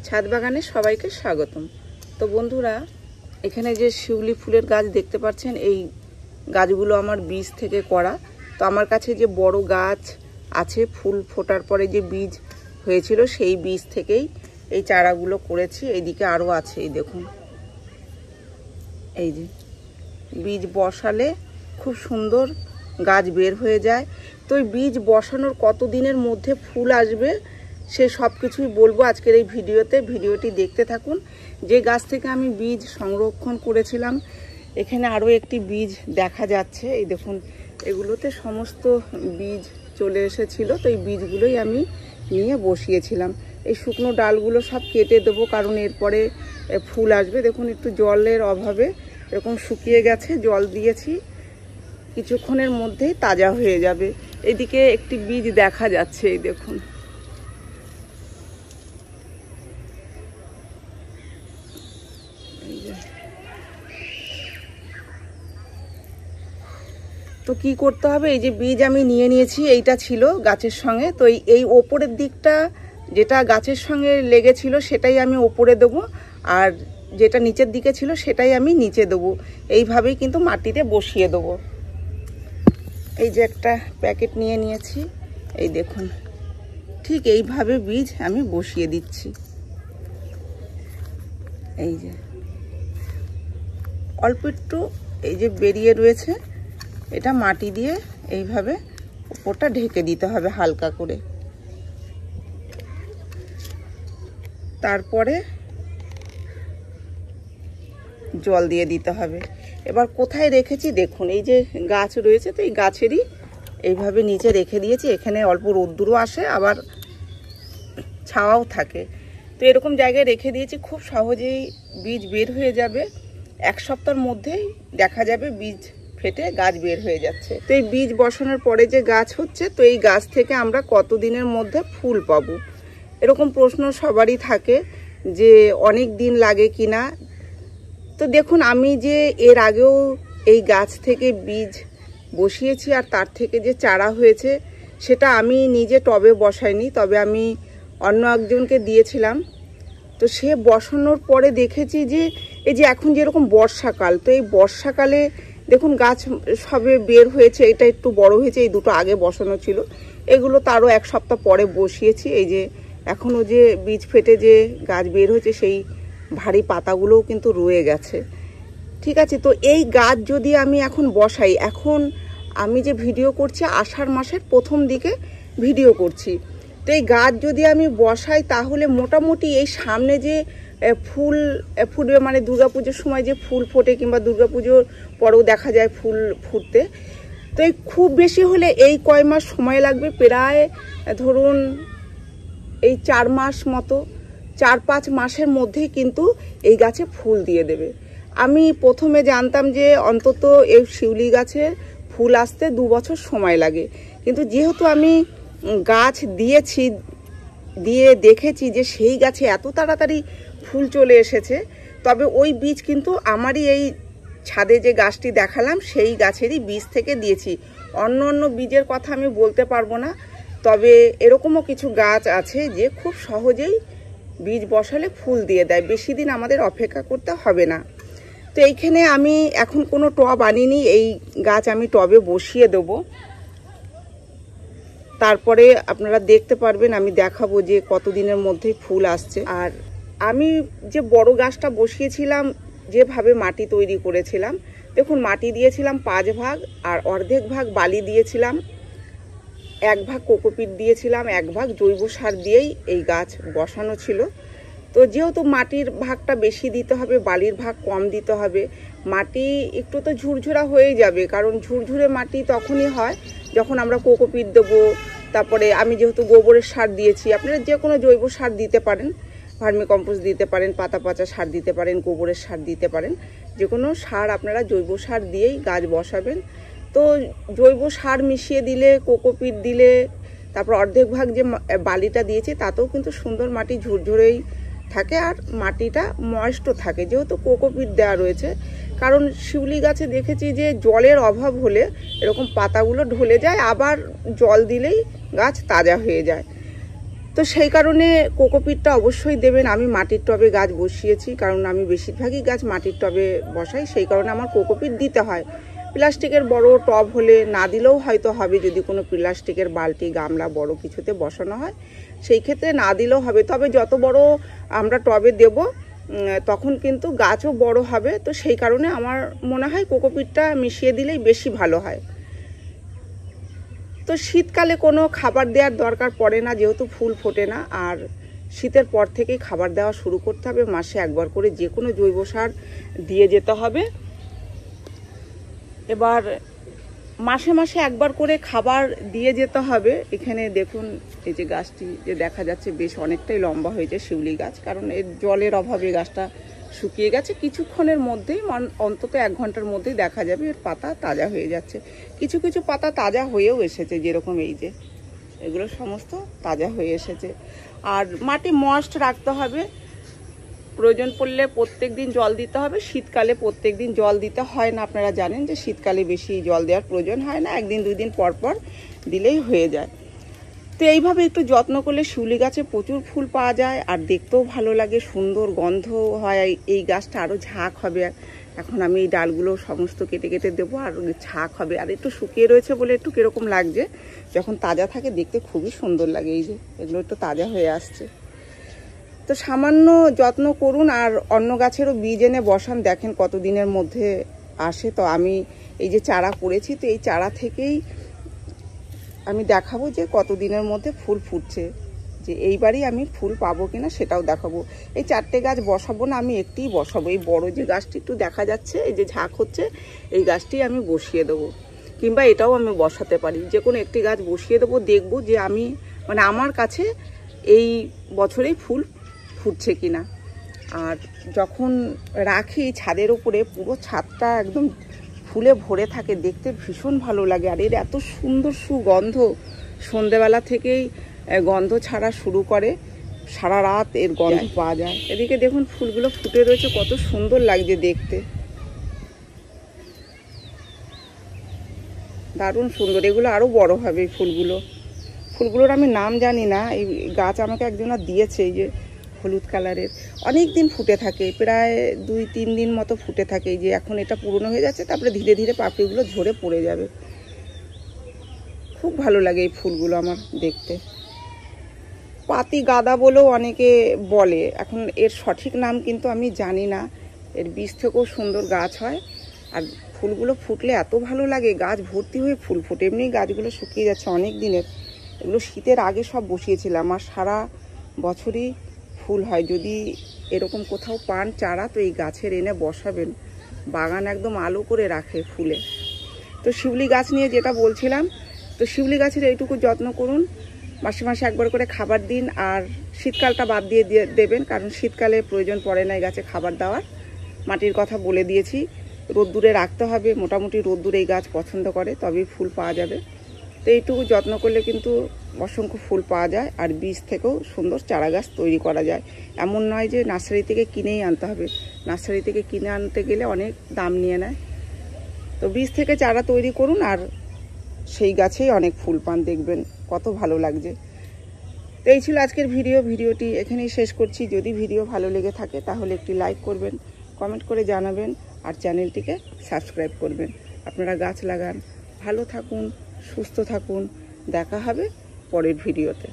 ছাদ বাগানে সবাইকে স্বাগতম। তো বন্ধুরা, এখানে যে শিউলি ফুলের গাছ দেখতে পাচ্ছেন, এই গাছগুলো আমার বীজ থেকে করা। তো আমার কাছে যে বড় গাছ আছে, ফুল ফোটার পরে যে বীজ হয়েছিল সেই বীজ থেকেই এই চারাগুলো করেছি। এইদিকে আরও আছে, এই দেখুন, এই যে বীজ বসালে খুব সুন্দর গাছ বের হয়ে যায়। তো এই বীজ বসানোর কতদিনের মধ্যে ফুল আসবে সে সব কিছুই বলবো আজকের এই ভিডিওতে। ভিডিওটি দেখতে থাকুন। যে গাছ থেকে আমি বীজ সংরক্ষণ করেছিলাম, এখানে আরও একটি বীজ দেখা যাচ্ছে, এই দেখুন, এগুলোতে সমস্ত বীজ চলে এসেছিল। তো এই বীজগুলোই আমি নিয়ে বসিয়েছিলাম। এই শুকনো ডালগুলো সব কেটে দেবো, কারণ এরপরে ফুল আসবে। দেখুন, একটু জলের অভাবে এরকম শুকিয়ে গেছে, জল দিয়েছি, কিছুক্ষণের মধ্যেই তাজা হয়ে যাবে। এদিকে একটি বীজ দেখা যাচ্ছে, এই দেখুন, তো কি করতে হবে, এই যে বীজ আমি নিয়ে নিয়েছি, এইটা ছিল গাছের সঙ্গে। তো এই ওপরের দিকটা যেটা গাছের সঙ্গে লেগেছিল সেটাই আমি ওপরে দেবো, আর যেটা নিচের দিকে ছিল সেটাই আমি নিচে দেবো। এইভাবেই কিন্তু মাটিতে বসিয়ে দেবো। এই যে একটা প্যাকেট নিয়ে নিয়েছি, এই দেখুন, ঠিক এইভাবে বীজ আমি বসিয়ে দিচ্ছি। এই যে অল্প একটু এই যে বেরিয়ে রয়েছে, এটা মাটি দিয়ে এইভাবে উপরটা ঢেকে দিতে হবে হালকা করে। তারপরে জল দিয়ে দিতে হবে। এবার কোথায় রেখেছি দেখুন, এই যে গাছ রয়েছে, তো এই গাছেরই এইভাবে নিচে রেখে দিয়েছি। এখানে অল্প রোদ্দুরও আসে, আবার ছাওয়াও থাকে। তো এরকম জায়গায় রেখে দিয়েছি, খুব সহজেই বীজ বের হয়ে যাবে। এক সপ্তাহের মধ্যেই দেখা যাবে বীজ ফেটে গাছ বের হয়ে যাচ্ছে। তো এই বীজ বসানোর পরে যে গাছ হচ্ছে, তো এই গাছ থেকে আমরা কতদিনের মধ্যে ফুল পাবো, এরকম প্রশ্ন সবারই থাকে যে অনেক দিন লাগে কিনা। তো দেখুন, আমি যে এর আগেও এই গাছ থেকে বীজ বসিয়েছি, আর তার থেকে যে চারা হয়েছে সেটা আমি নিজে টবে বসাইনি, তবে আমি অন্য একজনকে দিয়েছিলাম। তো সে বসানোর পরে দেখেছি যে এই যে এখন যেরকম বর্ষাকাল, তো এই বর্ষাকালে দেখুন গাছ সবে বের হয়েছে, এটা একটু বড় হয়েছে, এই দুটো আগে বসানো ছিল, এগুলো তারও এক সপ্তাহ পরে বসিয়েছি। এই যে এখনও যে বীজ ফেটে যে গাছ বের হয়েছে সেই ভারী পাতাগুলোও কিন্তু রয়ে গেছে। ঠিক আছে, তো এই গাছ যদি আমি এখন বসাই, এখন আমি যে ভিডিও করছি আষাঢ় মাসের প্রথম দিকে ভিডিও করছি, তো এই গাছ যদি আমি বসাই তাহলে মোটামুটি এই সামনে যে ফুল ফুটবে, মানে দুর্গাপুজোর সময় যে ফুল ফোটে, কিংবা দুর্গাপুজোর পরেও দেখা যায় ফুল ফুটতে, তো এই খুব বেশি হলে এই কয় মাস সময় লাগবে, প্রায় ধরুন এই 4 মাস মতো, 4-5 মাসের মধ্যেই কিন্তু এই গাছে ফুল দিয়ে দেবে। আমি প্রথমে জানতাম যে অন্তত এই শিউলি গাছের ফুল আসতে 2 বছর সময় লাগে, কিন্তু যেহেতু আমি গাছ দিয়েছি, দিয়ে দেখেছি যে সেই গাছে এত তাড়াতাড়ি ফুল চলে এসেছে, তবে ওই বীজ কিন্তু আমারই এই ছাদে যে গাছটি দেখালাম সেই গাছেরই বীজ থেকে দিয়েছি। অন্য অন্য বীজের কথা আমি বলতে পারবো না, তবে এরকমও কিছু গাছ আছে যে খুব সহজেই বীজ বসালে ফুল দিয়ে দেয়, বেশি দিন আমাদের অপেক্ষা করতে হবে না। তো এইখানে আমি এখন কোনো টব আনিনি, এই গাছ আমি টবে বসিয়ে দেবো। তারপরে আপনারা দেখতে পারবেন, আমি দেখাবো যে কতদিনের মধ্যেই ফুল আসছে। আর আমি যে বড় গাছটা বসিয়েছিলাম, যেভাবে মাটি তৈরি করেছিলাম, দেখুন মাটি দিয়েছিলাম 5 ভাগ, আর অর্ধেক ভাগ বালি দিয়েছিলাম, 1 ভাগ কোকোপিট দিয়েছিলাম, 1 ভাগ জৈব সার দিয়েই এই গাছ বসানো ছিল। তো যেহেতু মাটির ভাগটা বেশি দিতে হবে, বালির ভাগ কম দিতে হবে, মাটি একটু তো ঝুরঝুরা হয়ে যাবে, কারণ ঝুরঝুরে মাটি তখনই হয় যখন আমরা কোকোপিট দেবো। তারপরে আমি যেহেতু গোবরের সার দিয়েছি, আপনারা যে কোনো জৈব সার দিতে পারেন, ভার্মি কম্পোস্ট দিতে পারেন, পাতা পচা সার দিতে পারেন, গোবরের সার দিতে পারেন, যে কোনো সার আপনারা জৈব সার দিয়েই গাছ বসাবেন। তো জৈব সার মিশিয়ে দিলে, কোকোপিট দিলে, তারপর অর্ধেক ভাগ যে বালিটা দিয়েছি তাতেও কিন্তু সুন্দর মাটি ঝুরঝুরেই থাকে, আর মাটিটা ময়েস্টও থাকে যেহেতু কোকোপিট দেওয়া রয়েছে। কারণ শিউলি গাছে দেখেছি যে জলের অভাব হলে এরকম পাতাগুলো ঢলে যায়, আবার জল দিলেই গাছ তাজা হয়ে যায়। তো সেই কারণে কোকোপিটটা অবশ্যই দেবেন। আমি মাটির টবে গাছ বসিয়েছি, কারণ আমি বেশিরভাগই গাছ মাটির টবে বসাই, সেই কারণে আমার কোকোপিট দিতে হয়। প্লাস্টিকের বড় টব হলে না দিলেও হয়তো হবে, যদি কোনো প্লাস্টিকের বালতি গামলা বড় কিছুতে বসানো হয় সেই ক্ষেত্রে না দিলেও হবে। তবে যত বড় আমরা টবে দেব তখন কিন্তু গাছও বড় হবে। তো সেই কারণে আমার মনে হয় কোকোপিটটা মিশিয়ে দিলেই বেশি ভালো হয়। তো শীতকালে কোনো খাবার দেওয়ার দরকার পড়ে না, যেহেতু ফুল ফোটে না। আর শীতের পর থেকেই খাবার দেওয়া শুরু করতে হবে, মাসে একবার করে যে কোনো জৈব সার দিয়ে যেতে হবে। এবার মাসে মাসে একবার করে খাবার দিয়ে যেতে হবে। এখানে দেখুন এই যে গাছটি যে দেখা যাচ্ছে বেশ অনেকটাই লম্বা হয়েছে, শিউলি গাছ, কারণ এর জলের অভাবে গাছটা শুকিয়ে গেছে। কিছুক্ষণের মধ্যেই অন্তত 1 ঘন্টার মধ্যেই দেখা যাবে এর পাতা তাজা হয়ে যাচ্ছে। কিছু কিছু পাতা তাজা হয়েও এসেছে, যেরকম এই যে এগুলো সমস্ত তাজা হয়ে এসেছে। আর মাটি ময়েস্ট রাখতে হবে, প্রয়োজন পড়লে প্রত্যেক দিন জল দিতে হবে। শীতকালে প্রত্যেক দিন জল দিতে হয় না, আপনারা জানেন যে শীতকালে বেশি জল দেওয়ার প্রয়োজন হয় না, 1 দিন 2 দিন পর পর দিলেই হয়ে যায়। তো এইভাবে একটু যত্ন করলে শিউলি গাছে প্রচুর ফুল পাওয়া যায়, আর দেখতেও ভালো লাগে, সুন্দর গন্ধ হয়। এই গাছটা আরও ঝাঁক হবে। এখন আমি এই ডালগুলো সমস্ত কেটে কেটে দেবো, আর ঝাঁক হবে। আর একটু শুকিয়ে রয়েছে বলে একটু কীরকম লাগছে, যখন তাজা থাকে দেখতে খুবই সুন্দর লাগে। এই যে এগুলো একটু তাজা হয়ে আসছে। তো সামান্য যত্ন করুন, আর অন্য গাছেরও বীজ এনে বসান, দেখেন কতদিনের মধ্যে আসে। তো আমি এই যে চারা করেছি, তো এই চারা থেকেই আমি দেখাবো যে কতদিনের মধ্যে ফুল ফুটছে, যে এইবারই আমি ফুল পাবো কিনা সেটাও দেখাবো। এই 4টে গাছ বসাবো না, আমি একটিই বসাবো। এই বড় যে গাছটি একটু দেখা যাচ্ছে, এই যে ঝাঁক হচ্ছে, এই গাছটি আমি বসিয়ে দেবো, কিংবা এটাও আমি বসাতে পারি। যে কোনো একটি গাছ বসিয়ে দেবো, দেখবো যে আমি মানে আমার কাছে এই বছরেই ফুল ফুটছে কিনা। আর যখন রাখি ছাদের উপরে, পুরো ছাদটা একদম ফুলে ভরে থাকে, দেখতে ভীষণ ভালো লাগে। আর এর এত সুন্দর সুগন্ধ, সন্ধেবেলা থেকেই গন্ধ ছাড়া শুরু করে, সারা রাত এর গন্ধ পাওয়া যায়। এদিকে দেখুন ফুলগুলো ফুটে রয়েছে, কত সুন্দর লাগছে দেখতে, দারুণ সুন্দর। এগুলো আরও বড় হবে ফুলগুলোর আমি নাম জানি না। এই গাছ আমাকে একজনা দিয়েছে, এই যে হলুদ কালারের, অনেক দিন ফুটে থাকে, প্রায় 2-3 দিন মতো ফুটে থাকে। এই যে এখন এটা পুরনো হয়ে যাচ্ছে, তারপরে ধীরে ধীরে পাপড়িগুলো ঝরে পড়ে যাবে। খুব ভালো লাগে এই ফুলগুলো আমার দেখতে। পাতি গাঁদা বলেও অনেকে বলে, এখন এর সঠিক নাম কিন্তু আমি জানি না। এর বীজ থেকেও সুন্দর গাছ হয়, আর ফুলগুলো ফুটলে এত ভালো লাগে, গাছ ভর্তি হয়ে ফুল ফোটে। এমনি গাছগুলো শুকিয়ে যাচ্ছে অনেক দিনের, এগুলো শীতের আগে সব বসিয়েছিলাম। আর সারা বছরই ফুল হয়। যদি এরকম কোথাও পান চারা, তো এই গাছের এনে বসাবেন, বাগান একদম আলো করে রাখে ফুলে। তো শিউলি গাছ নিয়ে যেটা বলছিলাম, তো শিউলি গাছের এইটুকু যত্ন করুন, মাসে মাসে একবার করে খাবার দিন। আর শীতকালটা বাদ দিয়ে দেবেন, কারণ শীতকালে প্রয়োজন পড়ে না এই গাছে খাবার দেওয়ার। মাটির কথা বলে দিয়েছি, রোদ্দুরে রাখতে হবে, মোটামুটি রোদ্দুরে এই গাছ পছন্দ করে, তবেই ফুল পাওয়া যাবে। তো এইটুকু যত্ন করলে কিন্তু অসংখ্য ফুল পাওয়া যায়, আর বীজ থেকেও সুন্দর চারা গাছ তৈরি করা যায়। এমন নয় যে নার্সারি থেকে কিনেই আনতে হবে, নার্সারি থেকে কিনে আনতে গেলে অনেক দাম নিয়ে নেয়। তো বীজ থেকে চারা তৈরি করুন, আর সেই গাছেই অনেক ফুল পান, দেখবেন কত ভালো লাগছে। তো এই ছিল আজকের ভিডিওটি এখানেই শেষ করছি। যদি ভিডিও ভালো লেগে থাকে তাহলে একটি লাইক করবেন, কমেন্ট করে জানাবেন, আর চ্যানেলটিকে সাবস্ক্রাইব করবেন। আপনারা গাছ লাগান, ভালো থাকুন, সুস্থ থাকুন, দেখা হবে পরের ভিডিওতে।